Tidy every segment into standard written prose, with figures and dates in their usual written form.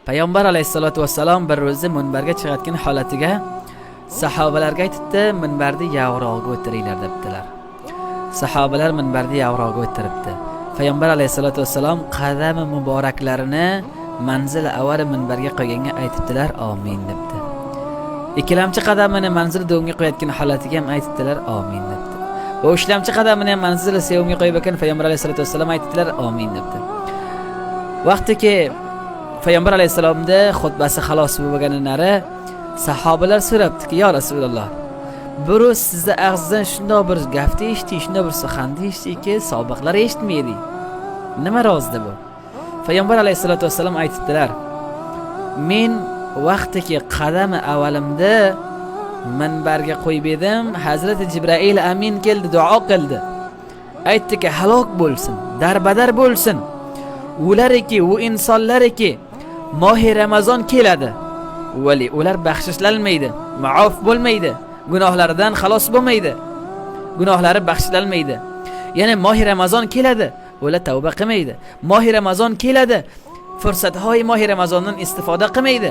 Payg'ambar alayhisolatu vassalom bir ro'zi minbarga chiqayotgan holatiga sahobalarga aytibdi, minbarni yavrog'iga o'tiringlar debdilar. Sahobalar minbarni yavrog'iga o'tiribdi. Payg'ambar alayhisolatu vassalom qadami muboraklarini manzil avval minbarga qo'yganga aytibdilar, amin debdi. Ikkilamchi qadamini manzil do'nga qo'yayotgan holatiga ham aytibdilar, amin debdi. Va uchlamchi qadamini ham manzil sevimga qo'yib ekan Payg'ambar alayhisolatu vassalom aytibdilar, amin debdi. Vaqtiki Payg'ambar alayhisalomda xutbasi xalos bo'lganlari sahobalar so'rabdiki, "Ya Rasululloh, buru sizni og'zingizdan shunday bir gapni eshitdik, shunday bir so'xanni eshitdikki, sobiqlar eshitmaydi. Nima rozda bu?" Payg'ambar alayhisolatu vassalom aytibdilar, "Men vaqtiki qadami avalimda minbarga qo'yib edim, Hazrat Jibril amin keldi, duo qildi. Aytdiki, halok bo'lsin, darbadar bo'lsin. Ulariki, u insonlariki Mohi Ramazon keladi. Vali ular baxshishlanmaydi, maaf bo'lmaydi, gunohlaridan xalos bo'lmaydi. Gunohlari baxshishlanmaydi. Ya'ni Mohi Ramazon keladi, ular tavba qilmaydi. Mohi Ramazon keladi, fursathoy Mohi Ramazondan istifoda qilmaydi.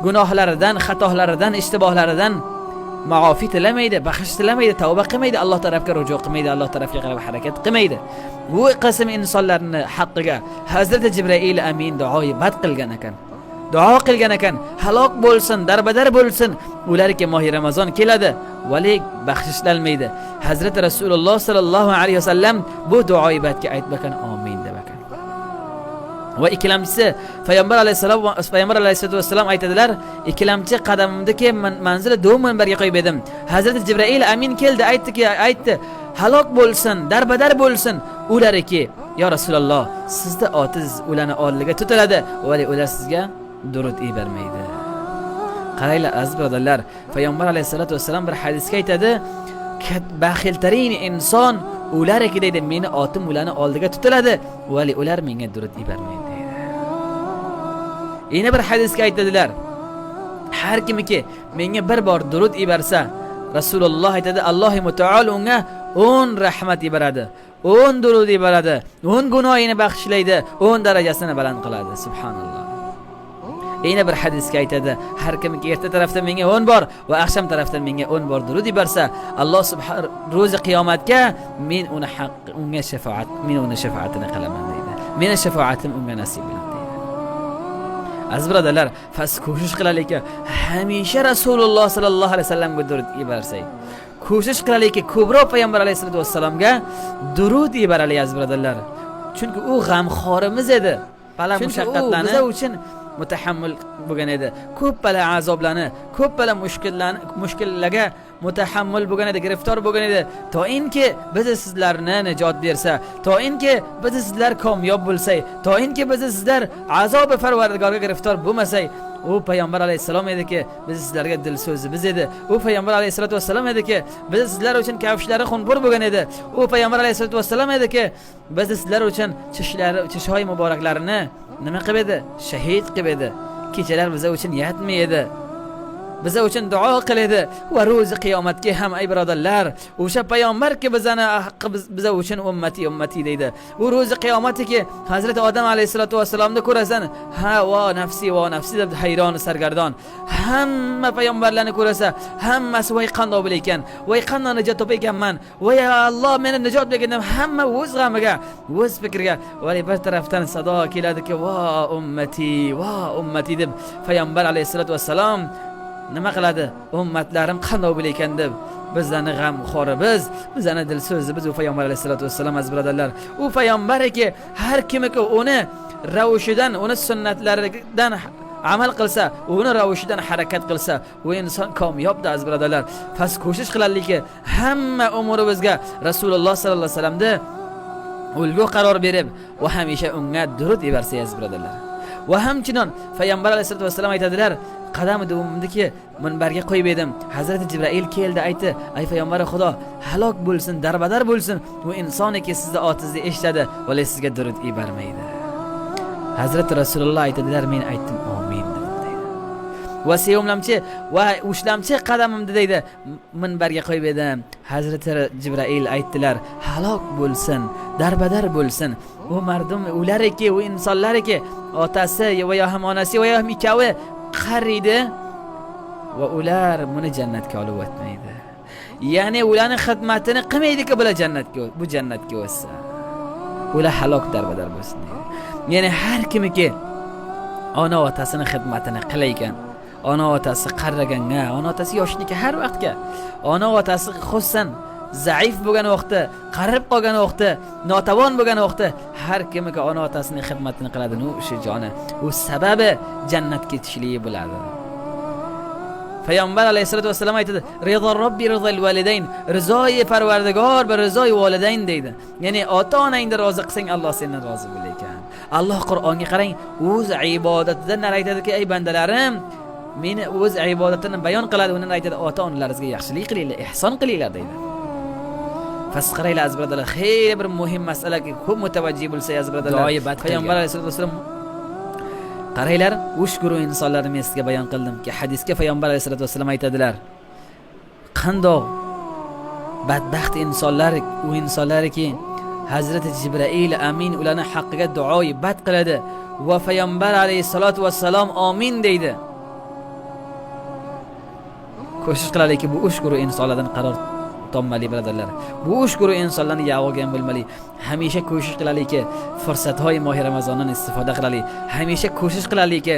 Gunohlaridan, xatohlaridan, ishtibohlaridan maofi tilamaydi, baxsh tilamaydi, tavba qilmaydi, Alloh tarafga ruju qilmaydi, Alloh tarafga qarab harakat qilmaydi. Bu qism insonlarning haqqiga Hazrat Jibril amin duoibat qilgan ekan. Duo qilgan ekan, halok bo'lsin, darbadar bo'lsin. Ularga Mohi Ramazon keladi, vali baxshishlanmaydi. Hazrat Rasululloh sallallohu alayhi vasallam bu duoibatga aytbakan, amin debakan. Va ikkilamchisi Payg'ambar alayhisolatu vassalom aytadilar, ikkilamchi qadamimdagi manzili do'm minbarga qo'yib edim. Hazrat Jibril amin keldi, aytdi, halok bo'lsin, darbadar bo'lsin. Ulariki, "Ya Rasululloh, sizda otiz ularni oldiga tutiladi, vali ular sizga durud bermaydi." Qaranglar aziz birodarlar, Payg'ambar alayhisolatu vassalom bir hadisga aytadi, "Baxiltarin inson ulariki deydi, meni otim ularni oldiga tutiladi, vali ular menga durud bermaydi." Yana bir hadisga aytadilar, har kimki menga bir bor durud bersa, Rasululloh aytadi, Alloh Taolo unga 10 rahmat beradi, 10 durud beradi, 10 gunohini baxshlaydi, 10 darajasini baland qiladi. Subhanalloh. Yana bir hadisga aytadi, har kimki erta tarafdan menga 10 bor va axsham tarafdan menga 10 bor durud bersa, Alloh subhanahu ro'zi qiyomatga men uni unga shafaatini qilaman deydi. Meni shafaatim unga nasib bo'ladi. Aziz birodarlar, fas ko'shish qilaylik, hamisha Rasululloh sallallohu alayhi vasallamga durud bersak. Ko'shish qilaylik, ko'proq Payg'ambar alayhisolatu vassalomga durud beraylik aziz birodarlar. Chunki u g'amxorimiz edi. Bala mushaqqatlarni biz uchun mutahammil bo'lgan edi. Ko'p bala azoblarni, ko'p bala mushkullarga mutahammil bo'lgan edi, giriftor bo'lgan edi. Toinki biz sizlarni najot bersa, toinki biz sizlar kamyob bo'lsak, toinki biz sizlar azobi Parvardigorga giriftor bo'lmasak, u Payg'ambar alayhisalom ediki, biz sizlarga dil so'zi biz edi. U Payg'ambar alayhisolatu vassalom ediki, biz sizlar uchun kafshlari xunbur bo'lgan edi. U Payg'ambar alayhisolatu vassalom ediki, biz sizlar uchun chishoy muboraklarini nima qilib edi? Shahid qilib edi. Kechalar biz uchun yetmaydi. Biz uchun duo qiladi va ro'zi qiyomatga ham ay birodarlar, o'sha payg'ambarki biz uchun ummati deydi. U ro'zi qiyomatiki Hazrat Odam alayhisolatu vassalomni ko'rasan, ha va nafsi deb hayron sargardon. Hamma payg'ambarlarni ko'rasa, hammasi voy qanday bo'lar ekan, voy qanday najot topar ekanman, voy Alloh meni najot bergandan hamma o'z g'amiga, o'z fikriga, va bir tarafdan sado keladiki, va ummati deb payg'ambar alayhisolatu vassalom nima qiladi? Ummatlarim qanday bo'lar ekan deb bizlarni g'amxorimiz, bizlarni dil so'zi biz u Payg'ambar alayhisolatu vassalom aziz birodarlar. U payg'ambarki har kimki uni ravshidan, uni sunnatlaridan amal qilsa, uni ravshidan harakat qilsa, u inson kamyobdir aziz birodarlar. Fas ko'shish qilaylik, hamma umurimizga Rasululloh sallallohu alayhi vasallamda ulgu qaror berib va hamisha unga durud bersa aziz birodarlar. Va hamchinon Payg'ambar alayhisolatu vassalom aytadilar, qadam davomidagi minbarga qo'yib edim. Hazrat Jibril keldi, aytdi, "Ay payg'ambar Xudo, halok bo'lsin, darbadar bo'lsin. Bu insoniki sizni otingizni eshitadi, va sizga durud bermaydi." Hazrat Rasululloh aytadilar, "Men aytdim, amin" dedi. Va sevimlamchi va ushlamchi qadamimni deydi, minbarga qo'yib edim. Hazrat Jibril aytdilar, "Halok bo'lsin, darbadar bo'lsin. u mardum ulariki, u insonlariki otasi va ham onasi va ham ikkovi qariydi va ular buni jannatga olib o'tmaydi. Ya'ni ularning xizmatini qilmaydi-ku bular bu jannatga o'tsa. Ular halok darbadar bo'lsin. Ya'ni har kimiki ona otasining xizmatini qilaygan, ona otasi qarraganga, ona otasi yoshlikka har vaqtga, ona otasi xususan zaif bo'lgan vaqtda, qarib qolgan vaqtda, notavon bo'lgan vaqtda har kimiki ona otasining xizmatini qiladi, o'sha joni, u sababi jannatga ketishligi bo'ladi. Payg'ambar alayhisolatu vasallam aytadi: "Rizor robbi rizal validayn", rizoyi Parvardigor va rizoyi validayn deydi. Ya'ni ota-onangni rozi qilsang, Alloh sendan rozi bo'lar ekan. Alloh Qur'onga qarang, o'z ibodatida aytadiki: "Ey bandalarim, meni o'z ibodatini bayon qiladi, undan aytadi: ota-onalaringizga yaxshilik qilinglar, ihson qilinglar" deydi. Fasqaraylar aziz birodarlar, xeyli bir muhim masalaga ko'p mutavajjih bo'lsa aziz birodarlar. Payg'ambar alayhisolatu vasallam qaranglar, ushkuru insonlarni men sizga bayon qildimki, hadisga Payg'ambar alayhisolatu vasallam aytadilar: qandoq badbaxt insonlar, u insonlarki Hazrati Jibril amin ularning haqqiga duoibat qiladi va Payg'ambar alayhisolatu vasallam amin deydi. Ko'shish qilaylikki, bu ushkuru insonlardan qaror topmali birodarlar. Bu ushkuru insonlarni yog'igan bo'lmali. Hamisha ko'shish qilaylikki, fursathoy Mo'hi Ramazondan istifoda qilaylik. Hamisha ko'shish qilaylikki,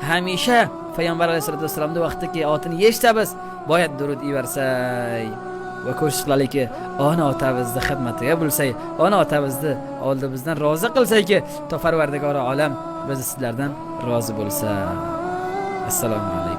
hamisha Payg'ambar alayhisolatu vasallamning vaqtiki otini eshitamiz, boyat durud ivarsak va ko'shish qilaylikki, ona otamizni xizmatiga bo'lsak, ona otamizni oldimizdan rozi qilsakki, Parvardigor olam biz sizlardan rozi bo'lsa. Assalomu alaykum.